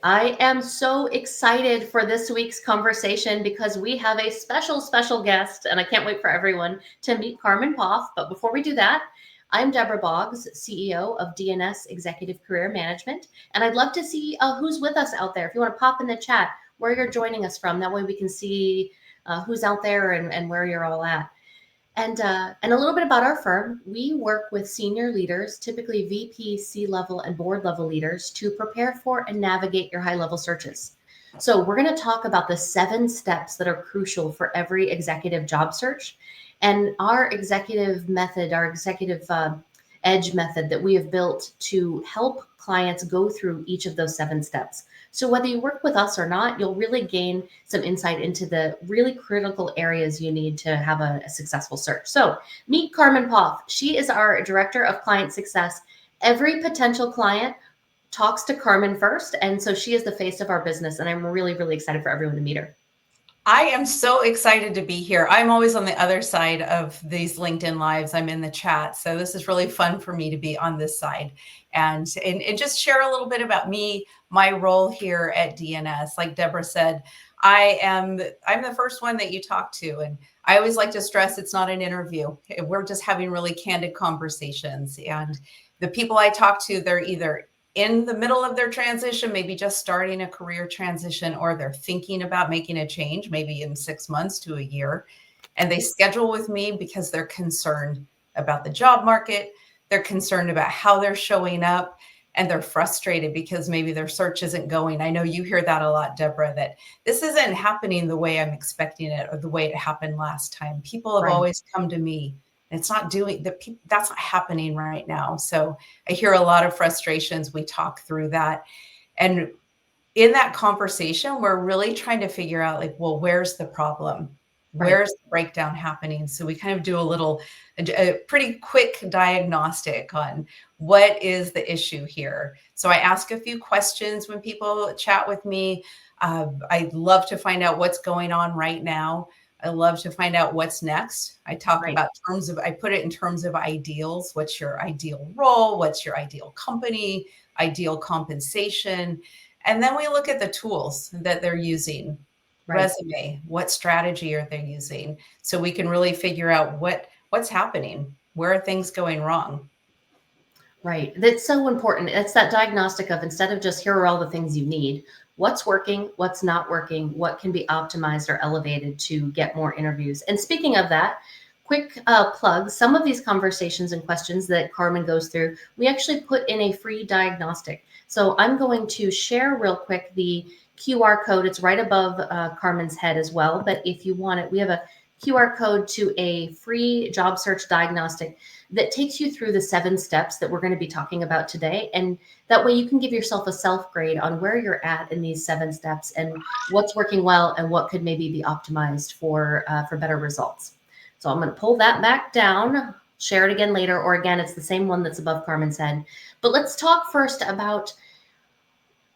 I am so excited for this week's conversation because we have a special guest, and I can't wait for everyone to meet Carmen Poff. But before we do that, I'm Debra Boggs, CEO of DNS Executive Career Management, and I'd love to see who's with us out there. If you want to pop in the chat where you're joining us from, that way we can see who's out there and where you're all at. And a little bit about our firm. We work with senior leaders, typically VP, C-level, and board level leaders, to prepare for and navigate your high-level searches. So we're going to talk about the 7 steps that are crucial for every executive job search. And our executive method, our executive edge method that we have built to help clients go through each of those 7 steps. So whether you work with us or not, you'll really gain some insight into the really critical areas you need to have a successful search. So meet Carmen Poff. She is our Director of Client Success. Every potential client talks to Carmen first, and so she is the face of our business, and I'm really excited for everyone to meet her. I am so excited to be here. I'm always on the other side of these LinkedIn Lives. I'm in the chat. So this is really fun for me to be on this side and just share a little bit about me, my role here at DNS. Like Debra said, I'm the first one that you talk to. And I always like to stress it's not an interview. We're just having really candid conversations. And the people I talk to, they're either in the middle of their transition, maybe just starting a career transition, or they're thinking about making a change, maybe in 6 months to a year. And they schedule with me because they're concerned about the job market. They're concerned about how they're showing up, and they're frustrated because maybe their search isn't going. I know you hear that a lot, Debra, that this isn't happening the way I'm expecting it or the way it happened last time. People have always come to me. It's not doing that's not happening right now. So I hear a lot of frustrations. We talk through that. And in that conversation, we're really trying to figure out, like, well, where's the problem? Where's the breakdown happening? So we kind of do a pretty quick diagnostic on what is the issue here. So I ask a few questions when people chat with me. I love to find out what's going on right now. I love to find out what's next. I talk about I put it in terms of ideals. What's your ideal role? What's your ideal company? Ideal compensation? And then we look at the tools that they're using. Resume, what strategy are they using? So we can really figure out what's happening. Where are things going wrong? Right. That's so important. It's that diagnostic of, instead of just here are all the things you need, what's working, what's not working, what can be optimized or elevated to get more interviews. And speaking of that, quick plug, some of these conversations and questions that Carmen goes through, we actually put in a free diagnostic. So I'm going to share real quick the QR code. It's right above Carmen's head as well. But if you want it, we have a QR code to a free job search diagnostic that takes you through the 7 steps that we're going to be talking about today. And that way you can give yourself a self-grade on where you're at in these 7 steps and what's working well and what could maybe be optimized for better results. So I'm going to pull that back down, share it again later, or again, it's the same one that's above Carmen's head. But let's talk first about,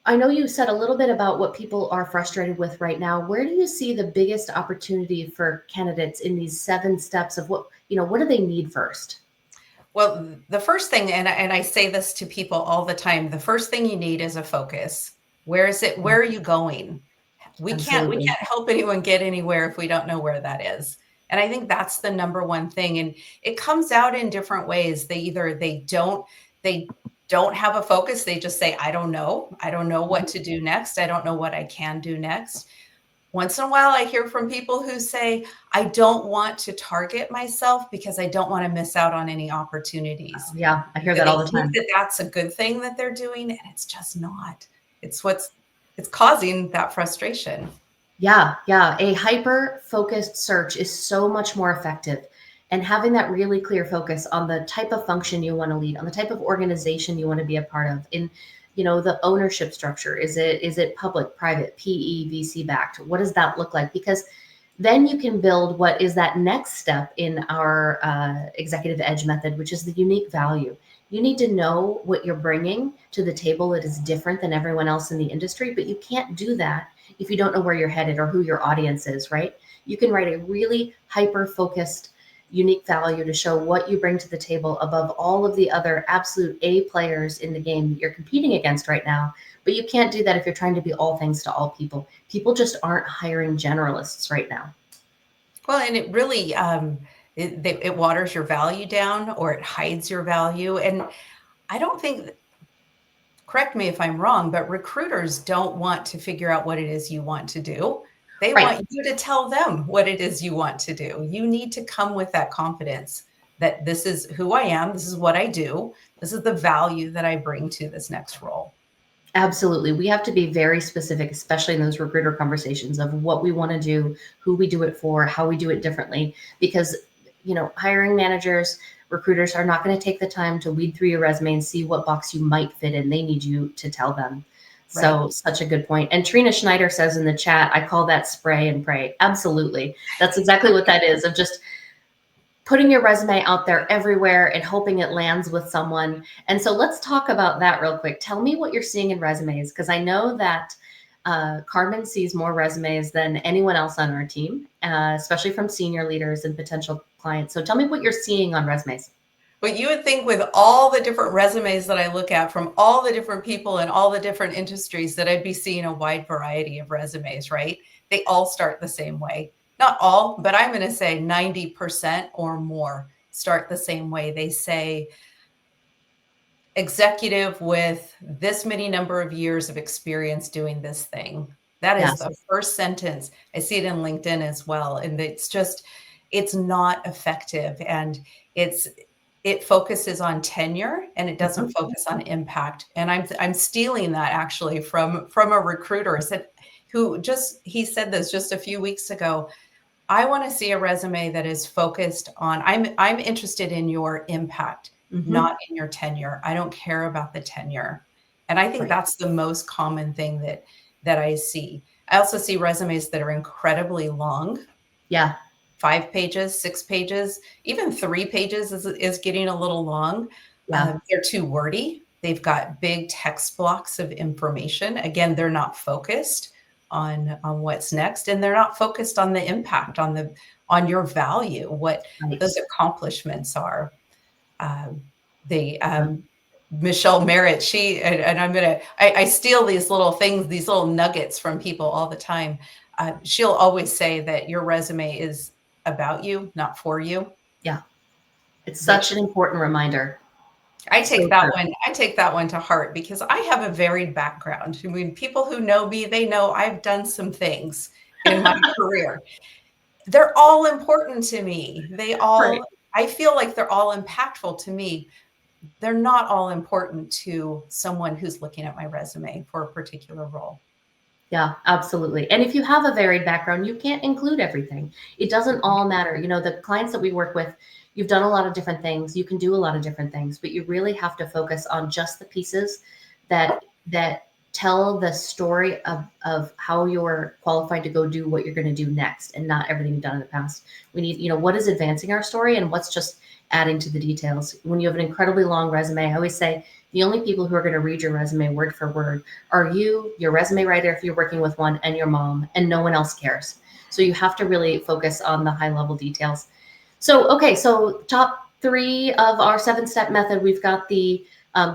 I know you said a little bit about what people are frustrated with right now. Where do you see the biggest opportunity for candidates in these 7 steps of what do they need first? Well, the first thing, and I say this to people all the time, the first thing you need is a focus. Where is it? Where are you going? We can't help anyone get anywhere if we don't know where that is. And I think that's the number one thing. And it comes out in different ways. They don't have a focus. They just say, I don't know. I don't know what to do next. I don't know what I can do next. Once in a while, I hear from people who say, I don't want to target myself because I don't want to miss out on any opportunities. Yeah, I hear that all the time. Think that that's a good thing that they're doing, and it's just not. It's causing that frustration. Yeah. A hyper-focused search is so much more effective. And having that really clear focus on the type of function you want to lead, on the type of organization you want to be a part of, in the ownership structure. Is it public, private, PE, VC backed? What does that look like? Because then you can build what is that next step in our executive edge method, which is the unique value. You need to know what you're bringing to the table that is different than everyone else in the industry, but you can't do that if you don't know where you're headed or who your audience is, right? You can write a really hyper-focused unique value, to show what you bring to the table above all of the other absolute A players in the game that you're competing against right now. But you can't do that if you're trying to be all things to all people. People just aren't hiring generalists right now. Well, and it really it waters your value down, or it hides your value. And I don't think, correct me if I'm wrong, but recruiters don't want to figure out what it is you want to do. They Right. want you to tell them what it is you want to do. You need to come with that confidence that this is who I am, this is what I do, this is the value that I bring to this next role. Absolutely. We have to be very specific, especially in those recruiter conversations, of what we want to do, who we do it for, how we do it differently. Because, hiring managers, recruiters are not going to take the time to weed through your resume and see what box you might fit in. They need you to tell them. So Such a good point. And Trina Schneider says in the chat, I call that spray and pray. Absolutely. That's exactly what that is, of just putting your resume out there everywhere and hoping it lands with someone. And so let's talk about that real quick. Tell me what you're seeing in resumes, because I know that Carmen sees more resumes than anyone else on our team, especially from senior leaders and potential clients. So tell me what you're seeing on resumes. But you would think, with all the different resumes that I look at from all the different people in all the different industries, that I'd be seeing a wide variety of resumes, right? They all start the same way. Not all, but I'm going to say 90% or more start the same way. They say executive with this many number of years of experience doing this thing. That is the first sentence. I see it in LinkedIn as well. And it's not effective. And it focuses on tenure, and it doesn't focus on impact. And I'm stealing that actually from a recruiter he said this just a few weeks ago. I want to see a resume that is focused on, I'm interested in your impact, not in your tenure. I don't care about the tenure. And I think that's the most common thing that I see. I also see resumes that are incredibly long. Yeah. 5 pages, 6 pages, even 3 pages is getting a little long. Yeah. They're too wordy. They've got big text blocks of information. Again, they're not focused on what's next, and they're not focused on the impact, on your value, what those accomplishments are. Michelle Merritt, I steal these little things, these little nuggets from people all the time. She'll always say that your resume is about you, not for you. Yeah. It's such an important reminder. I take that one to heart, because I have a varied background. I mean, people who know me, they know I've done some things in my career. They're all important to me. I feel like they're all impactful to me. They're not all important to someone who's looking at my resume for a particular role. Yeah, absolutely. And if you have a varied background, you can't include everything. It doesn't all matter. The clients that we work with, you've done a lot of different things. You can do a lot of different things, but you really have to focus on just the pieces that tell the story of how you're qualified to go do what you're going to do next, and not everything you've done in the past. We need, what is advancing our story and what's just adding to the details. When you have an incredibly long resume, I always say the only people who are going to read your resume word for word are you, your resume writer, if you're working with one, and your mom, and no one else cares. So you have to really focus on the high level details. So top 3 of our 7-step method, we've got the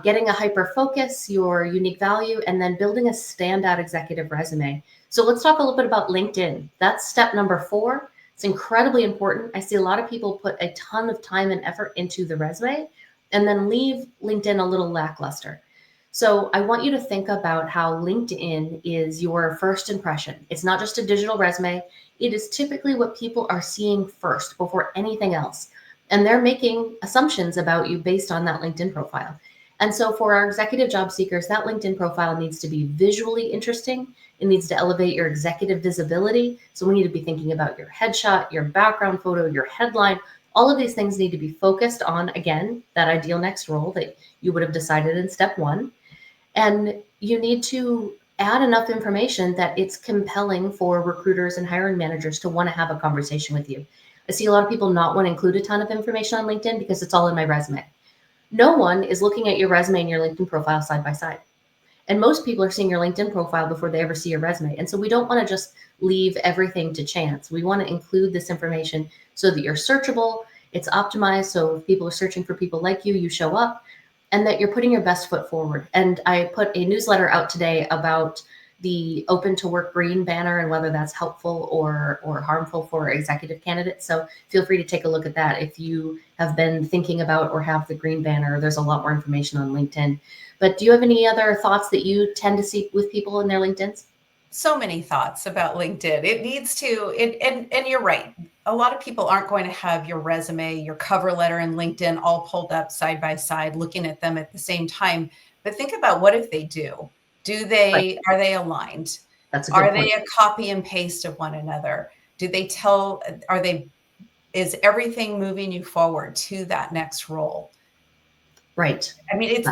getting a hyper focus, your unique value, and then building a standout executive resume. So let's talk a little bit about LinkedIn. That's step number 4. It's incredibly important. I see a lot of people put a ton of time and effort into the resume and then leave LinkedIn a little lackluster. So I want you to think about how LinkedIn is your first impression. It's not just a digital resume. It is typically what people are seeing first before anything else. And they're making assumptions about you based on that LinkedIn profile. And so for our executive job seekers, that LinkedIn profile needs to be visually interesting. It needs to elevate your executive visibility. So we need to be thinking about your headshot, your background photo, your headline. All of these things need to be focused on, again, that ideal next role that you would have decided in step 1. And you need to add enough information that it's compelling for recruiters and hiring managers to want to have a conversation with you. I see a lot of people not want to include a ton of information on LinkedIn because it's all in my resume. No one is looking at your resume and your LinkedIn profile side by side. And most people are seeing your LinkedIn profile before they ever see your resume. And so we don't want to just leave everything to chance. We want to include this information so that you're searchable it's optimized. So if people are searching for people like you show up, and that you're putting your best foot forward. And I put a newsletter out today about the open to work green banner and whether that's helpful or harmful for executive candidates. So feel free to take a look at that if you have been thinking about or have the green banner. There's a lot more information on LinkedIn. But do you have any other thoughts that you tend to see with people in their LinkedIns? So many thoughts about LinkedIn. It needs to, and you're right. A lot of people aren't going to have your resume, your cover letter, and LinkedIn all pulled up side by side, looking at them at the same time. But think about, what if they do? Right. Are they aligned? That's a good Are point. they a copy and paste of one another? Is everything moving you forward to that next role? Right. I mean, it's,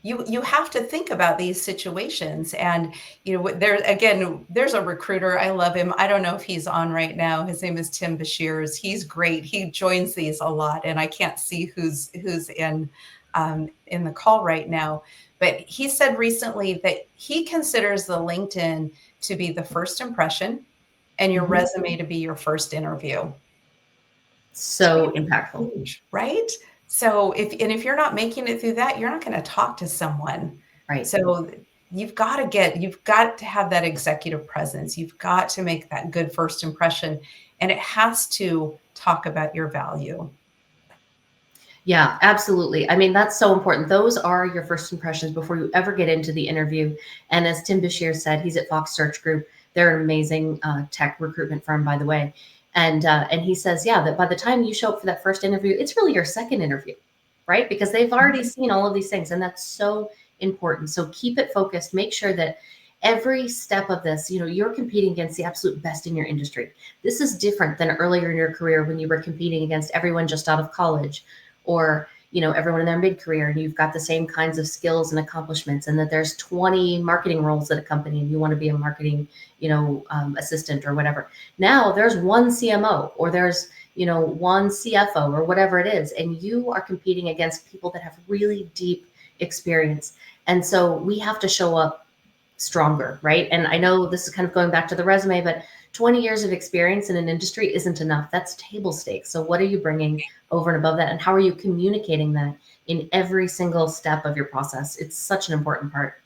you have to think about these situations. And there's a recruiter, I love him, I don't know if he's on right now, his name is Tim Bashirs. He's great, he joins these a lot, and I can't see who's in the call right now, but he said recently that he considers the LinkedIn to be the first impression and your resume to be your first interview. So impactful. Huge, right? So if you're not making it through that, you're not going to talk to someone. Right. So you've got to have that executive presence. You've got to make that good first impression, and it has to talk about your value. Yeah, absolutely. I mean, that's so important. Those are your first impressions before you ever get into the interview. And as Tim Bashir said, he's at Fox Search Group. They're an amazing tech recruitment firm, by the way. And he says, yeah, that by the time you show up for that first interview, it's really your second interview, right? Because they've already seen all of these things, and that's so important. So keep it focused. Make sure that every step of this, you're competing against the absolute best in your industry. This is different than earlier in your career when you were competing against everyone just out of college, or everyone in their mid-career, and you've got the same kinds of skills and accomplishments, and that there's 20 marketing roles at a company and you want to be a marketing assistant or whatever. Now there's one CMO, or there's one CFO, or whatever it is, and you are competing against people that have really deep experience. And so we have to show up stronger, right? And I know this is kind of going back to the resume, but 20 years of experience in an industry isn't enough. That's table stakes. So what are you bringing over and above that? And how are you communicating that in every single step of your process? It's such an important part.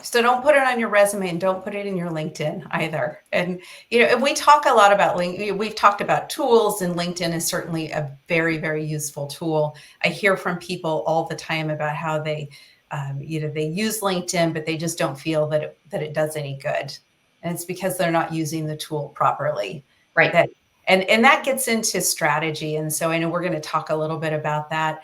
So don't put it on your resume, and don't put it in your LinkedIn either. And, and we talk a lot about we've talked about tools, and LinkedIn is certainly a very, very useful tool. I hear from people all the time about how they use LinkedIn, but they just don't feel that it does any good. And it's because they're not using the tool properly. Right. And that gets into strategy. And so I know we're going to talk a little bit about that.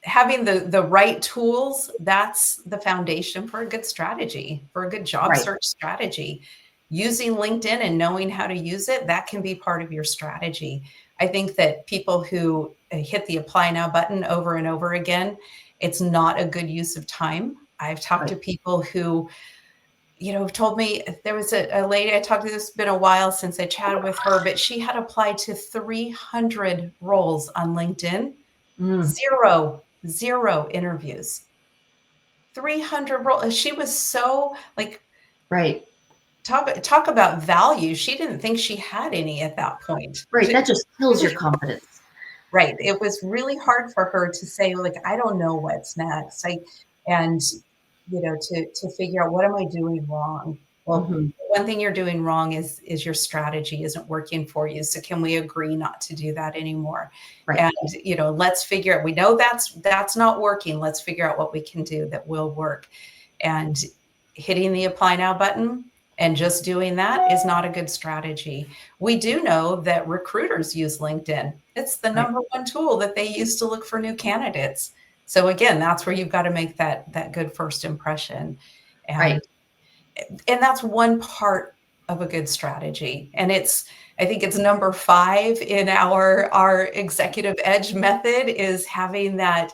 Having the right tools, that's the foundation for a good strategy, for a good job search strategy. Using LinkedIn and knowing how to use it, that can be part of your strategy. I think that people who hit the apply now button over and over again, it's not a good use of time. I've talked to people who, told me, there was a lady I talked to, it's been a while since I chatted with her, but she had applied to 300 roles on LinkedIn, zero interviews, 300 roles. She was so talk about value. She didn't think she had any at that point. Right. That just kills your confidence. Right. It was really hard for her to say, I don't know what's next. To figure out, what am I doing wrong? Well, one thing you're doing wrong is your strategy isn't working for you. So can we agree not to do that anymore? Right. And, let's figure out, we know that's not working. Let's figure out what we can do that will work. And hitting the apply now button and just doing that is not a good strategy. We do know that recruiters use LinkedIn. It's the number one tool that they use to look for new candidates. So again, that's where you've got to make that good first impression. And that's one part of a good strategy. And I think it's number 5 in our executive edge method, is having that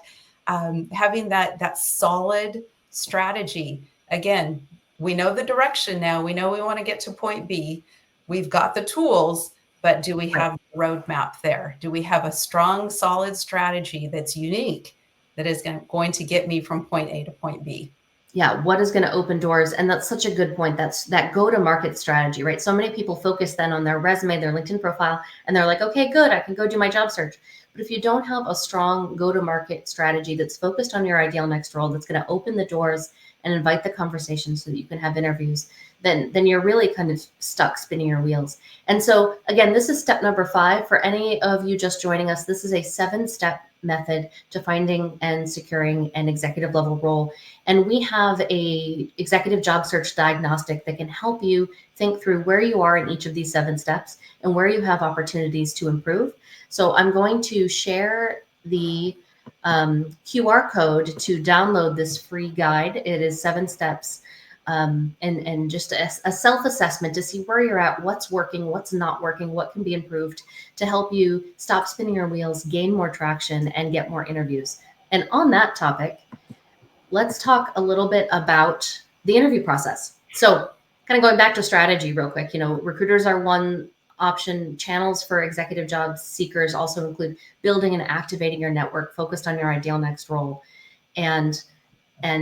solid strategy. Again, we know the direction now. We know we want to get to point B. We've got the tools, but do we have a roadmap there? Do we have a strong, solid strategy that's unique, that is going to get me from point A to point B? Yeah, what is going to open doors? And that's such a good point. That's that go-to-market strategy, right? So many people focus then on their resume, their LinkedIn profile, and they're like, okay, good, I can go do my job search. But if you don't have a strong go-to-market strategy that's focused on your ideal next role, that's going to open the doors and invite the conversation so that you can have interviews, then you're really kind of stuck spinning your wheels. And so again, this is step number 5. For any of you just joining us, this is a 7-step method to finding and securing an executive level role. And we have a executive job search diagnostic that can help you think through where you are in each of these 7 steps and where you have opportunities to improve. So I'm going to share the QR code to download this free guide. It is 7 steps and just a self-assessment to see where you're at, what's working, what's not working, what can be improved to help you stop spinning your wheels, gain more traction, and get more interviews. And on that topic, let's talk a little bit about the interview process. So kind of going back to strategy real quick, recruiters are one option. Channels for executive job seekers also include building and activating your network focused on your ideal next role and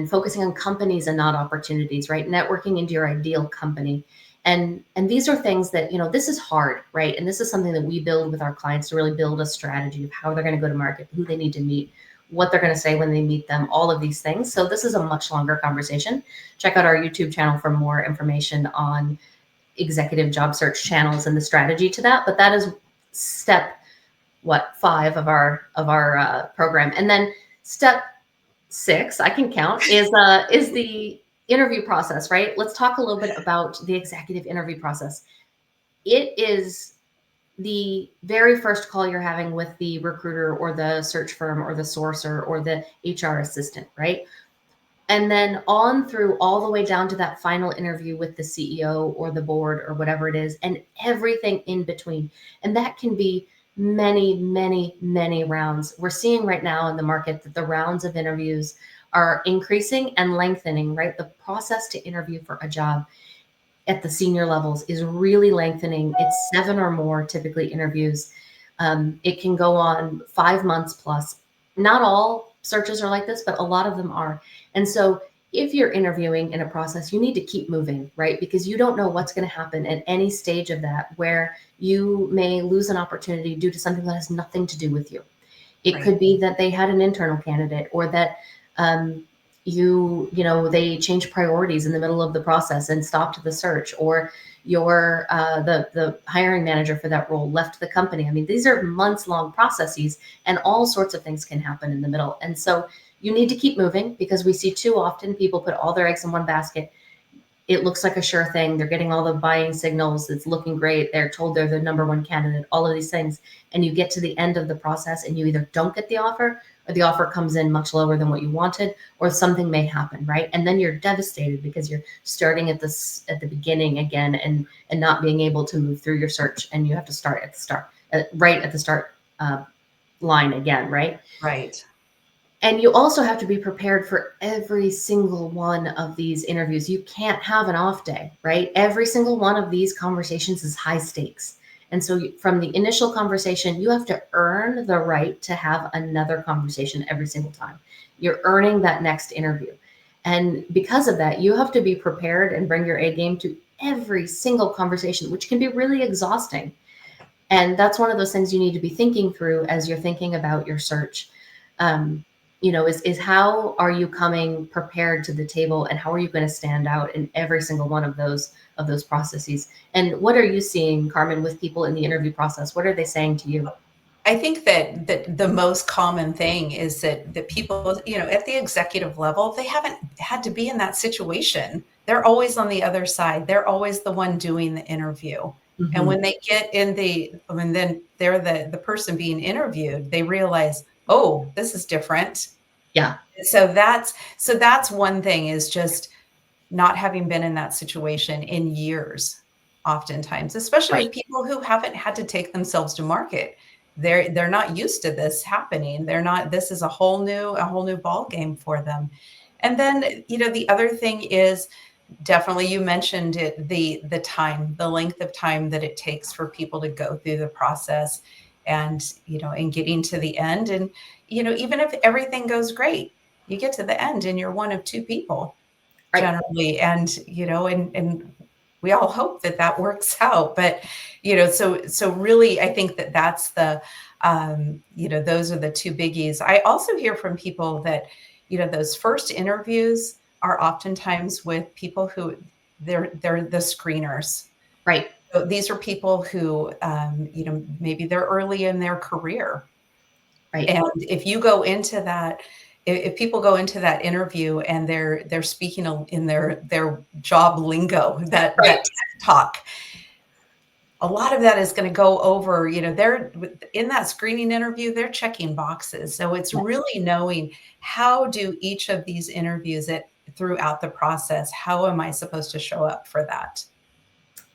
focusing on companies and not opportunities, right? Networking into your ideal company. And these are things that, this is hard, right? And this is something that we build with our clients to really build a strategy of how they're going to go to market, who they need to meet, what they're going to say when they meet them, all of these things. So this is a much longer conversation. Check out our YouTube channel for more information on executive job search channels and the strategy to that. But that is step 5 of our program. And then step 6, I can count, is the interview process, right? Let's talk a little bit about the executive interview process. It is the very first call you're having with the recruiter or the search firm or the sourcer or the HR assistant, right? And then on through all the way down to that final interview with the CEO or the board or whatever it is, and everything in between. And that can be many, many, many rounds. We're seeing right now in the market that the rounds of interviews are increasing and lengthening, right? The process to interview for a job at the senior levels is really lengthening. It's 7 or more typically interviews. It can go on 5 months plus. Not all searches are like this, but a lot of them are. And so if you're interviewing in a process, you need to keep moving, right? Because you don't know what's going to happen at any stage of that where you may lose an opportunity due to something that has nothing to do with you. It Right. could be that they had an internal candidate or that they changed priorities in the middle of the process and stopped the search, or your the hiring manager for that role left the company. I mean, these are months-long processes, and all sorts of things can happen in the middle. And so you need to keep moving, because we see too often people put all their eggs in one basket. It looks like a sure thing. They're getting all the buying signals. It's looking great. They're told they're the number one candidate, all of these things. And you get to the end of the process and you either don't get the offer, or the offer comes in much lower than what you wanted, or something may happen, right? And then you're devastated because you're starting at the beginning again and not being able to move through your search. And you have to start at the start, right at the start line again, right? Right. And you also have to be prepared for every single one of these interviews. You can't have an off day, right? Every single one of these conversations is high stakes. And so from the initial conversation, you have to earn the right to have another conversation every single time. You're earning that next interview. And because of that, you have to be prepared and bring your A game to every single conversation, which can be really exhausting. And that's one of those things you need to be thinking through as you're thinking about your search. Is how are you coming prepared to the table, and how are you going to stand out in every single one of those processes? And what are you seeing, Carmen, with people in the interview process? What are they saying to you? I think that the most common thing is that people, at the executive level, they haven't had to be in that situation. They're always on the other side. They're always the one doing the interview. Mm-hmm. And when they get in then they're the person being interviewed, they realize, oh, this is different. Yeah. So that's one thing, is just not having been in that situation in years, oftentimes, especially with people who haven't had to take themselves to market. They're not used to this happening. This is a whole new ball game for them. And then, the other thing is, definitely, you mentioned it, the length of time that it takes for people to go through the process and, and getting to the end. And, even if everything goes great, you get to the end and you're one of 2 people. Right. generally. And, and we all hope that that works out. But, so really, I think that that's the, those are the two biggies. I also hear from people that, those first interviews are oftentimes with people who they're the screeners. Right. So these are people who, maybe they're early in their career. Right. And if you go into that, if people go into that interview and they're speaking in their job lingo, that Right. tech talk, a lot of that is going to go over, they're in that screening interview, they're checking boxes. So it's Yeah. really knowing how do each of these interviews throughout the process, how am I supposed to show up for that?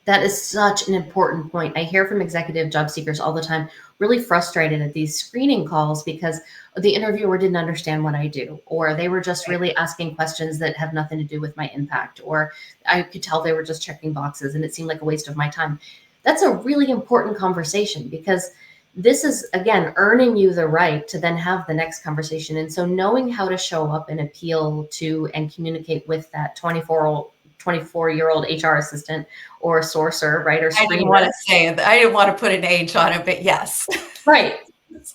That is such an important point. I hear from executive job seekers all the time, really frustrated at these screening calls because the interviewer didn't understand what I do, or they were just really asking questions that have nothing to do with my impact, or I could tell they were just checking boxes and it seemed like a waste of my time. That's a really important conversation because this is, again, earning you the right to then have the next conversation. And so knowing how to show up and appeal to and communicate with that 24-year-old HR assistant or sourcer, right? Or I didn't screener. want to say it. I didn't want to put an age on it, but yes. Right.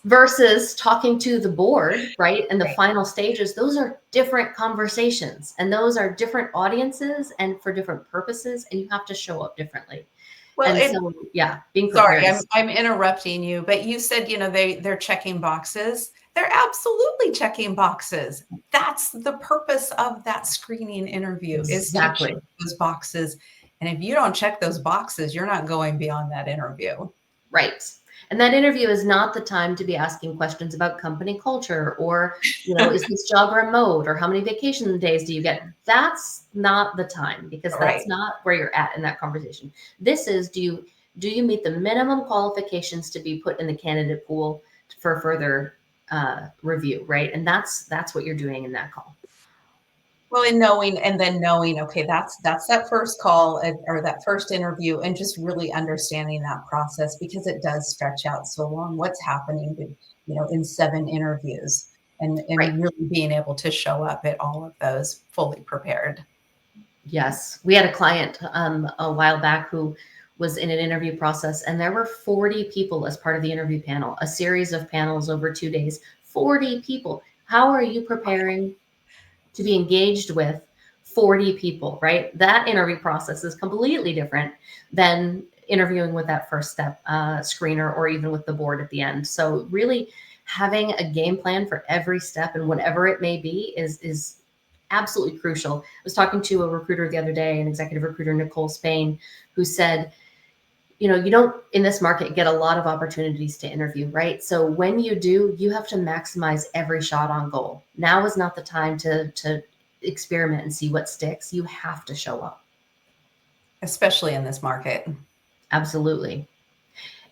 Versus talking to the board, right? And the Right. final stages, those are different conversations and those are different audiences and for different purposes. And you have to show up differently. Well, And so, yeah, being sorry, prepared. I'm interrupting you, but you said, they're checking boxes. They're absolutely checking boxes. That's the purpose of that screening interview is to Exactly. check those boxes. And if you don't check those boxes, you're not going beyond that interview. Right. And that interview is not the time to be asking questions about company culture or, is this job remote or how many vacation days do you get? That's not the time because that's Right. not where you're at in that conversation. This is, do you meet the minimum qualifications to be put in the candidate pool for further review, right? And that's what you're doing in that call. Well, and knowing, okay, that's that first call or that first interview, and just really understanding that process because it does stretch out so long. What's happening, in 7 interviews, and Right. really being able to show up at all of those fully prepared. Yes, we had a client a while back who was in an interview process, and there were 40 people as part of the interview panel, a series of panels over 2 days. 40 people. How are you preparing to be engaged with 40 people, right? That interview process is completely different than interviewing with that first step screener or even with the board at the end. So really having a game plan for every step and whatever it may be is absolutely crucial. I was talking to a recruiter the other day, an executive recruiter, Nicole Spain, who said, you don't in this market get a lot of opportunities to interview, right? So when you do, you have to maximize every shot on goal. Now is not the time to experiment and see what sticks. You have to show up. Especially in this market. Absolutely.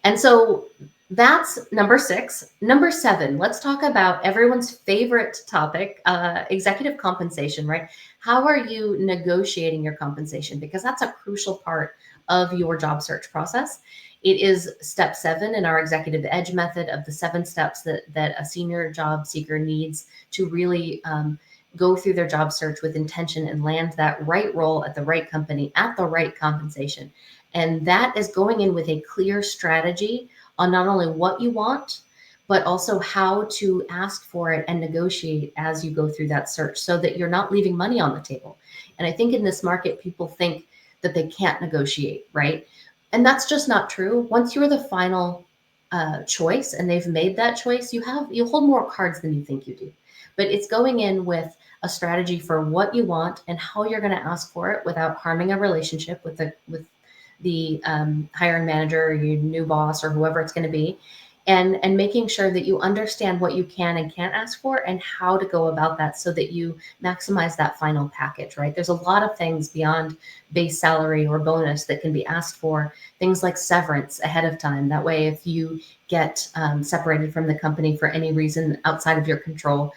And so that's number 6. Number 7, let's talk about everyone's favorite topic, executive compensation, right? How are you negotiating your compensation? Because that's a crucial part of your job search process. It is step 7 in our executive edge method of the 7 steps that a senior job seeker needs to really go through their job search with intention and land that right role at the right company at the right compensation. And that is going in with a clear strategy on not only what you want, but also how to ask for it and negotiate as you go through that search so that you're not leaving money on the table. And I think in this market, people think that they can't negotiate, right? And that's just not true. Once you're the final choice and they've made that choice, you hold more cards than you think you do. But it's going in with a strategy for what you want and how you're going to ask for it without harming a relationship with the hiring manager or your new boss or whoever it's going to be, and making sure that you understand what you can and can't ask for and how to go about that so that you maximize that final package, right? There's a lot of things beyond base salary or bonus that can be asked for, things like severance ahead of time. That way, if you get separated from the company for any reason outside of your control,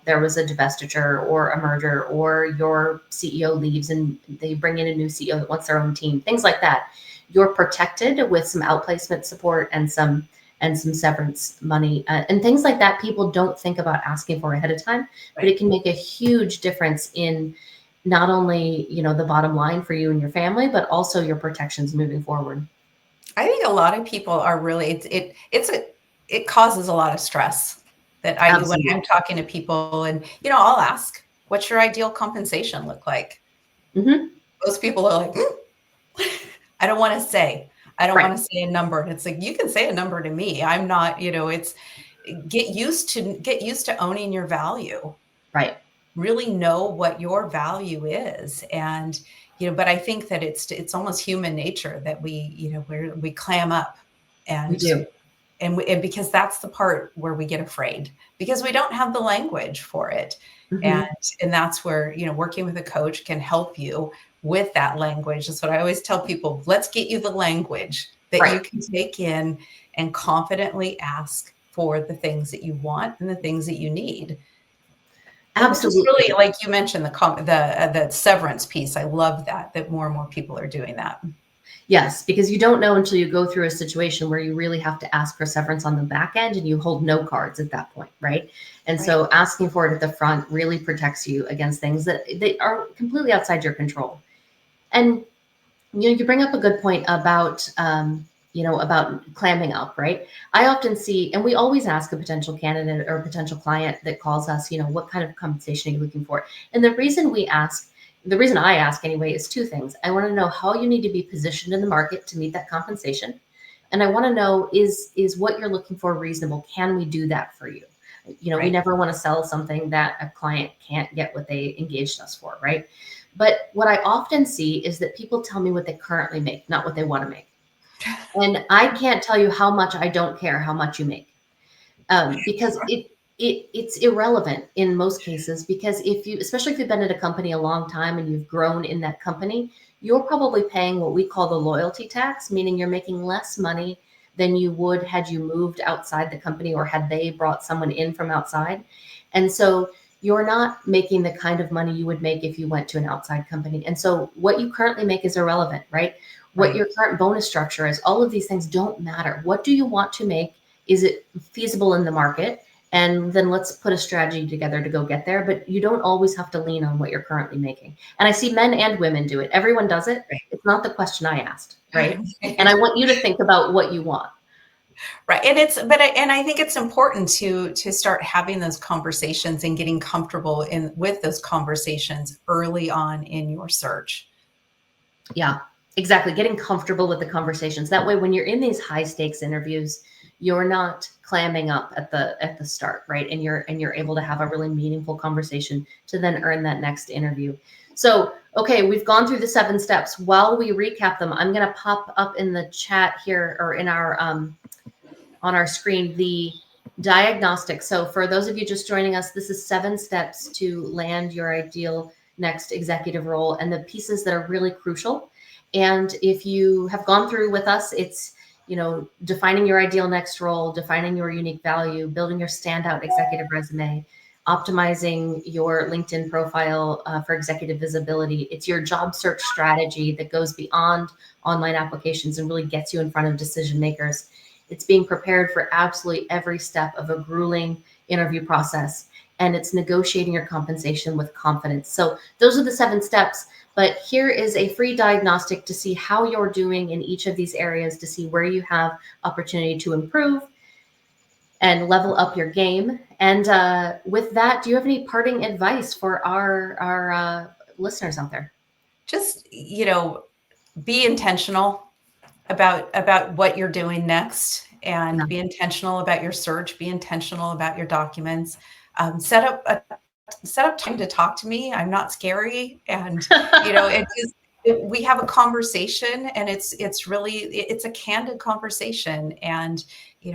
there was a divestiture or a merger or your CEO leaves and they bring in a new CEO that wants their own team, things like that. You're protected with some outplacement support and some severance money and things like that. People don't think about asking for ahead of time, but it can make a huge difference in not only, the bottom line for you and your family, but also your protections moving forward. I think a lot of people are really, it causes a lot of stress when Absolutely. I'm talking to people and, I'll ask, what's your ideal compensation look like? Mm-hmm. Most people are like, I don't want to say, Right. a number. And it's like, you can say a number to me. I'm not, it's get used to owning your value. Right. Really know what your value is. And, but I think that it's almost human nature that we clam up We and, do. and because that's the part where we get afraid because we don't have the language for it. Mm-hmm. And that's where, working with a coach can help you with that language. That's what I always tell people. Let's get you the language that you Right. can take in and confidently ask for the things that you want and the things that you need. And which is Absolutely. really, like you mentioned, the severance piece. I love that more and more people are doing that. Yes, because you don't know until you go through a situation where you really have to ask for severance on the back end and you hold no cards at that point, right? And Right. so asking for it at the front really protects you against things that they are completely outside your control. And you bring up a good point about about clamming up, right? I often see, and we always ask a potential candidate or a potential client that calls us, what kind of compensation are you looking for? And the reason I ask anyway is two things. I want to know how you need to be positioned in the market to meet that compensation. And I want to know, is what you're looking for reasonable? Can we do that for you? We Right. never want to sell something that a client can't get what they engaged us for, right? But what I often see is that people tell me what they currently make, not what they want to make. And I can't tell you how much I don't care how much you make, because it's irrelevant in most cases. Because especially if you've been at a company a long time and you've grown in that company, you're probably paying what we call the loyalty tax, meaning you're making less money than you would had you moved outside the company or had they brought someone in from outside. And so you're not making the kind of money you would make if you went to an outside company. And so what you currently make is irrelevant, right? What Right. your current bonus structure is, all of these things don't matter. What do you want to make? Is it feasible in the market? And then let's put a strategy together to go get there. But you don't always have to lean on what you're currently making. And I see men and women do it. Everyone does it. It's not the question I asked, right? And I want you to think about what you want. Right. And I think it's important to start having those conversations and getting comfortable with those conversations early on in your search. Yeah, exactly. Getting comfortable with the conversations. That way, when you're in these high stakes interviews, you're not clamming up at the start, right? And you're able to have a really meaningful conversation to then earn that next interview. So, okay, we've gone through the 7 steps. While we recap them, I'm going to pop up in the chat here or in our on our screen the diagnostic. So, for those of you just joining us, this is 7 steps to land your ideal next executive role and the pieces that are really crucial. And if you have gone through with us, it's defining your ideal next role, defining your unique value, building your standout executive resume, optimizing your LinkedIn profile for executive visibility. It's your job search strategy that goes beyond online applications and really gets you in front of decision makers. It's being prepared for absolutely every step of a grueling interview process, and it's negotiating your compensation with confidence. So those are the 7 steps. But here is a free diagnostic to see how you're doing in each of these areas, to see where you have opportunity to improve and level up your game. And with that, do you have any parting advice for our listeners out there? Just, be intentional about what you're doing next, and be intentional about your search, be intentional about your documents. Set up time to talk to me. I'm not scary. And, we have a conversation, and it's a candid conversation. And,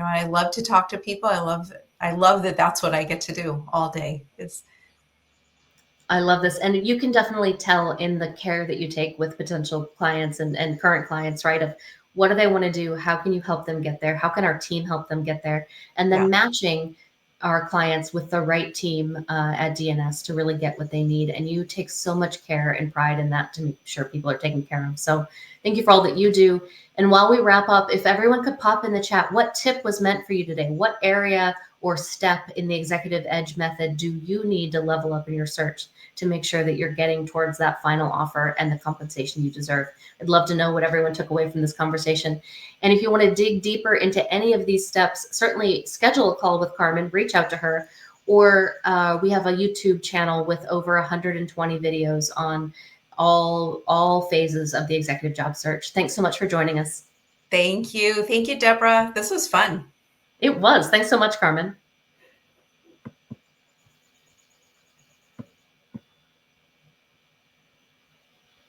I love to talk to people. I love that that's what I get to do all day. I love this. And you can definitely tell in the care that you take with potential clients and current clients, right? Of what do they want to do? How can you help them get there? How can our team help them get there? And then Yeah. matching our clients with the right team at DNS to really get what they need. And you take so much care and pride in that to make sure people are taken care of. So thank you for all that you do. And while we wrap up, if everyone could pop in the chat, what tip was meant for you today? What area or step in the executive edge method do you need to level up in your search to make sure that you're getting towards that final offer and the compensation you deserve? I'd love to know what everyone took away from this conversation. And if you want to dig deeper into any of these steps, certainly schedule a call with Carmen, reach out to her, or we have a YouTube channel with over 120 videos on all phases of the executive job search. Thanks so much for joining us. Thank you. Thank you, Debra. This was fun. It was. Thanks so much, Carmen.